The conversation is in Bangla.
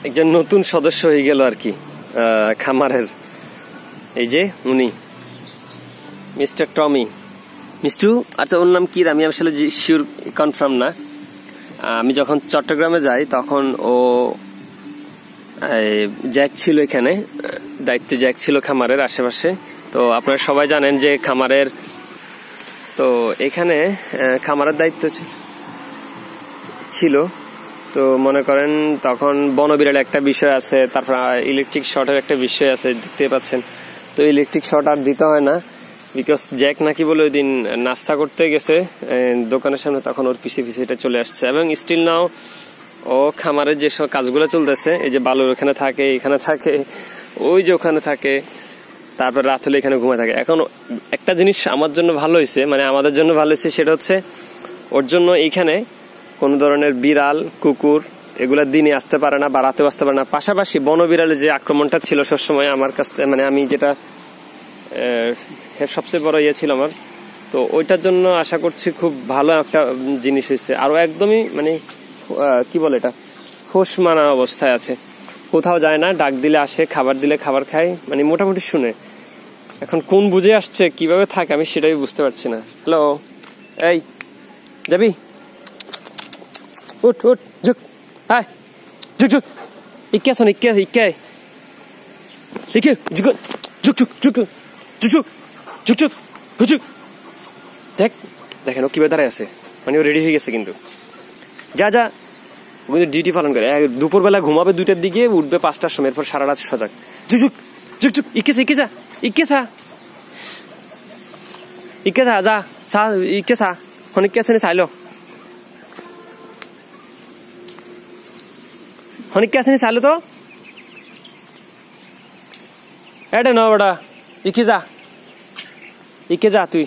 একজন নতুন সদস্য হয়ে গেল আর কি খামারের। এই যে উনি মিস্টার টমি মিষ্টু। আচ্ছা ওর নাম কি আমি আসলে শিওর কনফার্ম না। আমি যখন চট্টগ্রামে যাই তখন ও জ্যাক ছিল, এখানে দায়িত্বে জ্যাক ছিল খামারের আশেপাশে। তো আপনারা সবাই জানেন যে খামারের, তো এখানে খামারের দায়িত্ব ছিল। তো মনে করেন তখন বনবিড়াল একটা বিষয় আছে, তারপর ইলেকট্রিক শর্টের একটা বিষয় আছে, দেখতে পাচ্ছেন। তো ইলেকট্রিক শর্ট আর দিতে হয় না, বিকজ জ্যাক নাকি বলে ওই দিন নাস্তা করতে গেছে দোকানের সামনে, তখন ওর পিছিয়ে এটা চলে আসছে। এবং স্টিল নাও ও খামারের যেসব কাজগুলো চলতেছে, এই যে বালুর ওখানে থাকে, এখানে থাকে, ওই যে ওখানে থাকে, তারপর রাত হলে এখানে ঘুমায় থাকে। এখন একটা জিনিস আমার জন্য ভালো হয়েছে, মানে আমাদের জন্য ভালো হয়েছে, সেটা হচ্ছে ওর জন্য এইখানে কোনো ধরনের বিড়াল কুকুর এগুলা দিনে আসতে পারে না বা রাতেও আসতে পারে না। পাশাপাশি বনবিড়ালের যে আক্রমণটা ছিল সবসময় আমার কাছে, মানে আমি যেটা সবচেয়ে বড় ইয়ে ছিল আমার, তো ওইটার জন্য আশা করছি খুব ভালো একটা জিনিস হয়েছে। আরো একদমই মানে কি বলে এটা, হোশ মানা অবস্থায় আছে, কোথাও যায় না, ডাক দিলে আসে, খাবার দিলে খাবার খায়, মানে মোটামুটি শুনে। এখন কোন বুঝে আসছে কিভাবে থাকে আমি সেটাই বুঝতে পারছি না। হ্যালো, এই যাবি, উঠ উঠ, ঝুক, হাই ঝুক ঝুক, ইকে আসুন, ইকে ইকে ইকে, ঝুক ঝুক ঝুক ঝুক ঝুক ঝুক ঝুক ঝুক। দেখেন ও কিভাবে দাঁড়ায় আছে, মানে ও রেডি হয়ে গেছে কিন্তু। যা যা, ও কিন্তু ডিউটি পালন করে। দুপুরবেলা ঘুমাবে 2টার দিকে, উঠবে 5টার সময়, এরপর সারা রাত সজাগ। ঝুক ঝুক ঝুক ঝুক, ইকে ইকে যা, ইকে যা, ইকে যা, যা সা, ইকে সা, হন ইকে আসেনি চাইলো, হনিকে আসেনি চাইলো তো, এটা ন বেটা, ইকে যা, ইকে যা তুই।